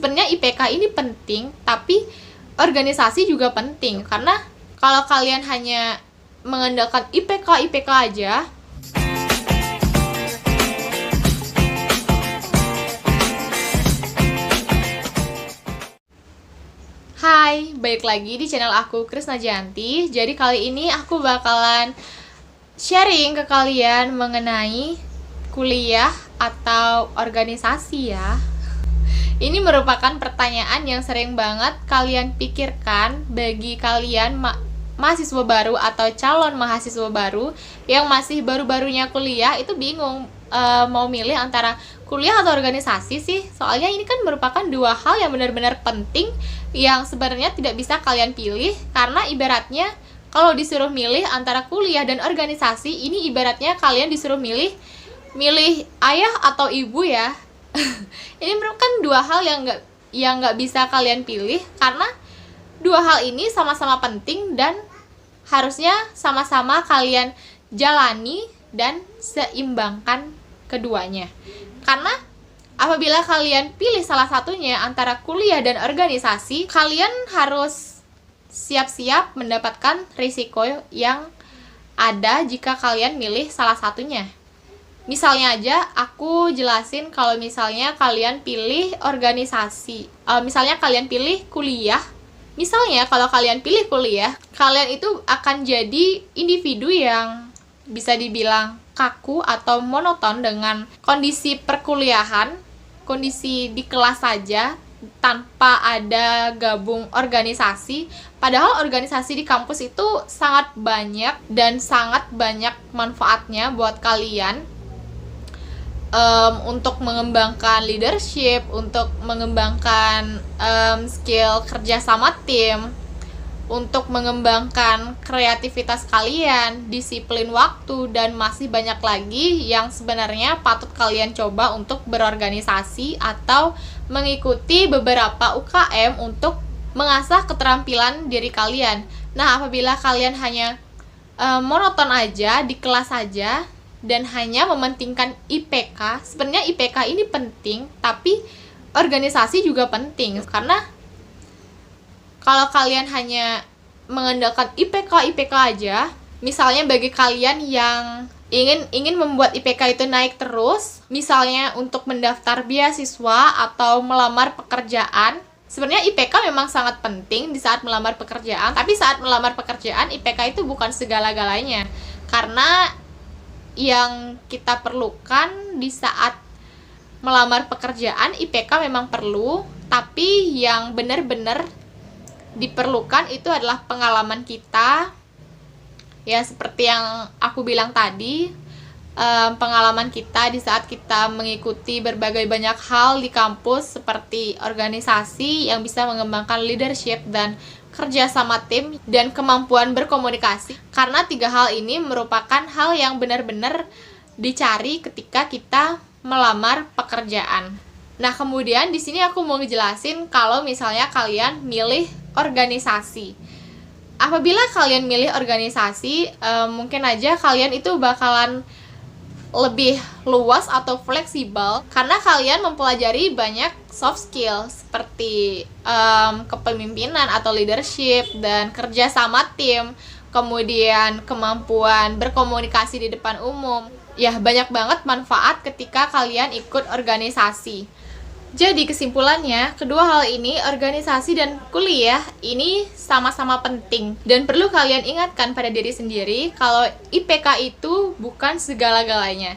sebenarnya IPK ini penting, tapi organisasi juga penting. Karena kalau kalian hanya mengandalkan IPK aja, hai, balik lagi di channel aku, Krisna Janti. Jadi kali ini aku bakalan sharing ke kalian mengenai kuliah atau organisasi ya. Ini merupakan pertanyaan yang sering banget kalian pikirkan bagi kalian mahasiswa baru atau calon mahasiswa baru yang masih baru-barunya kuliah, itu bingung mau milih antara kuliah atau organisasi sih. Soalnya ini kan merupakan dua hal yang benar-benar penting yang sebenarnya tidak bisa kalian pilih, karena ibaratnya kalau disuruh milih antara kuliah dan organisasi, ini ibaratnya kalian disuruh milih ayah atau ibu ya. Ini merupakan dua hal yang nggak bisa kalian pilih, karena dua hal ini sama-sama penting dan harusnya sama-sama kalian jalani dan seimbangkan keduanya. Karena apabila kalian pilih salah satunya antara kuliah dan organisasi, kalian harus siap-siap mendapatkan risiko yang ada jika kalian milih salah satunya. Misalnya aja aku jelasin, kalau misalnya kalian pilih organisasi, misalnya kalian pilih kuliah. Misalnya kalau kalian pilih kuliah, kalian itu akan jadi individu yang bisa dibilang kaku atau monoton dengan kondisi perkuliahan, kondisi di kelas saja tanpa ada gabung organisasi. Padahal organisasi di kampus itu sangat banyak dan sangat banyak manfaatnya buat kalian. Untuk mengembangkan leadership, untuk mengembangkan skill kerja sama tim, untuk mengembangkan kreativitas kalian, disiplin waktu, dan masih banyak lagi yang sebenarnya patut kalian coba untuk berorganisasi atau mengikuti beberapa UKM untuk mengasah keterampilan diri kalian. Nah, apabila kalian hanya monoton aja di kelas saja dan hanya mementingkan IPK, sebenarnya IPK ini penting, tapi organisasi juga penting. Karena kalau kalian hanya mengandalkan IPK aja, misalnya bagi kalian yang ingin membuat IPK itu naik terus, misalnya untuk mendaftar beasiswa atau melamar pekerjaan, sebenarnya IPK memang sangat penting di saat melamar pekerjaan, tapi saat melamar pekerjaan IPK itu bukan segala-galanya. Karena yang kita perlukan di saat melamar pekerjaan, IPK memang perlu, tapi yang benar-benar diperlukan itu adalah pengalaman kita. Ya, seperti yang aku bilang tadi, pengalaman kita di saat kita mengikuti berbagai banyak hal di kampus, seperti organisasi yang bisa mengembangkan leadership dan kerja sama tim dan kemampuan berkomunikasi. Karena tiga hal ini merupakan hal yang benar-benar dicari ketika kita melamar pekerjaan. Nah, kemudian di sini aku mau ngejelasin kalau misalnya kalian milih organisasi. Apabila kalian milih organisasi, mungkin aja kalian itu bakalan lebih luas atau fleksibel, karena kalian mempelajari banyak soft skill seperti kepemimpinan atau leadership dan kerja sama tim, kemudian kemampuan berkomunikasi di depan umum. Ya, banyak banget manfaat ketika kalian ikut organisasi. Jadi kesimpulannya, kedua hal ini, organisasi dan kuliah, ini sama-sama penting. Dan perlu kalian ingatkan pada diri sendiri kalau IPK itu bukan segala-galanya.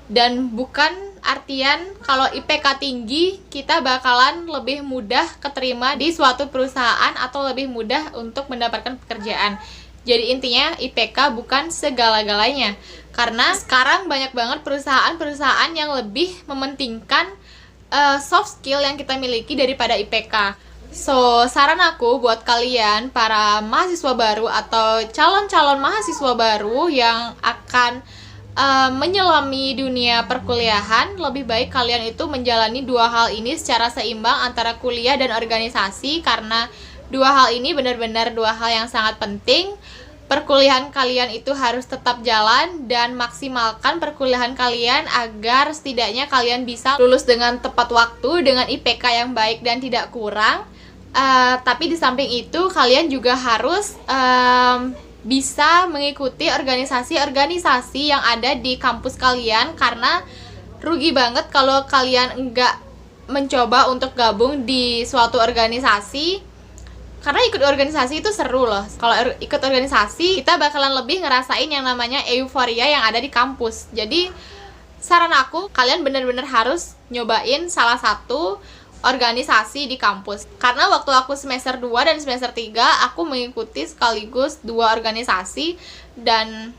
Dan bukan artian kalau IPK tinggi, kita bakalan lebih mudah keterima di suatu perusahaan atau lebih mudah untuk mendapatkan pekerjaan. Jadi intinya IPK bukan segala-galanya. Karena sekarang banyak banget perusahaan-perusahaan yang lebih mementingkan soft skill yang kita miliki daripada IPK. So, saran aku buat kalian para mahasiswa baru atau calon-calon mahasiswa baru yang akan menyelami dunia perkuliahan, lebih baik kalian itu menjalani dua hal ini secara seimbang antara kuliah dan organisasi, karena dua hal ini benar-benar dua hal yang sangat penting. perkuliahan kalian itu harus tetap jalan dan maksimalkan perkuliahan kalian agar setidaknya kalian bisa lulus dengan tepat waktu dengan IPK yang baik dan tidak kurang. Tapi di samping itu kalian juga harus bisa mengikuti organisasi-organisasi yang ada di kampus kalian, karena rugi banget kalau kalian enggak mencoba untuk gabung di suatu organisasi. Karena ikut organisasi itu seru loh. Kalau ikut organisasi, kita bakalan lebih ngerasain yang namanya euforia yang ada di kampus. Jadi, saran aku, kalian bener-bener harus nyobain salah satu organisasi di kampus. Karena waktu aku semester 2 dan semester 3, aku mengikuti sekaligus 2 organisasi. Dan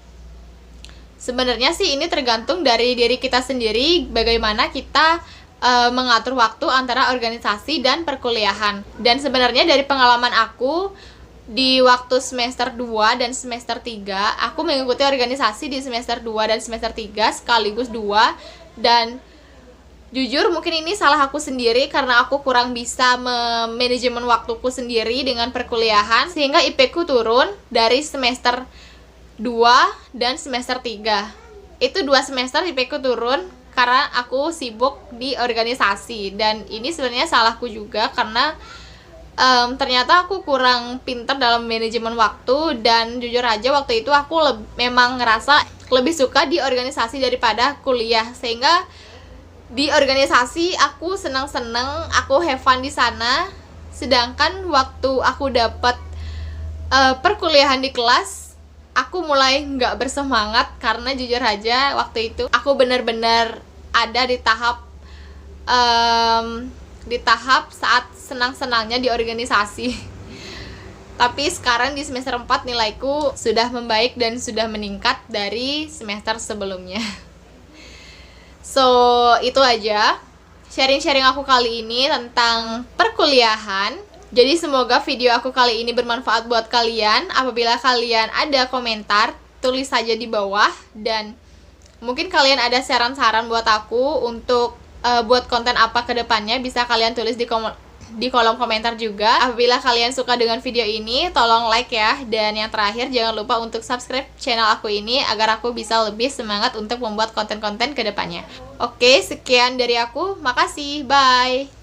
sebenarnya sih ini tergantung dari diri kita sendiri, bagaimana kita mengatur waktu antara organisasi dan perkuliahan. Dan sebenarnya dari pengalaman aku di waktu semester 2 dan semester 3, aku mengikuti organisasi di semester 2 dan semester 3 sekaligus 2. Dan jujur mungkin ini salah aku sendiri karena aku kurang bisa manajemen waktuku sendiri dengan perkuliahan, sehingga IP ku turun dari semester 2 dan semester 3. Itu 2 semester IP ku turun karena aku sibuk di organisasi. Dan ini sebenarnya salahku juga karena ternyata aku kurang pintar dalam manajemen waktu. Dan jujur aja waktu itu aku memang ngerasa lebih suka di organisasi daripada kuliah, sehingga di organisasi aku senang-senang, aku have fun di sana. Sedangkan waktu aku dapat perkuliahan di kelas, aku mulai nggak bersemangat karena jujur aja waktu itu aku benar-benar ada di tahap saat senang-senangnya di organisasi. Tapi sekarang di semester 4 nilaiku sudah membaik dan sudah meningkat dari semester sebelumnya. So, itu aja sharing-sharing aku kali ini tentang perkuliahan. Jadi semoga video aku kali ini bermanfaat buat kalian. Apabila kalian ada komentar, tulis saja di bawah. Dan mungkin kalian ada saran-saran buat aku untuk buat konten apa ke depannya, bisa kalian tulis di kolom komentar juga. Apabila kalian suka dengan video ini, tolong like ya. Dan yang terakhir, jangan lupa untuk subscribe channel aku ini agar aku bisa lebih semangat untuk membuat konten-konten ke depannya. Oke, sekian dari aku. Makasih. Bye.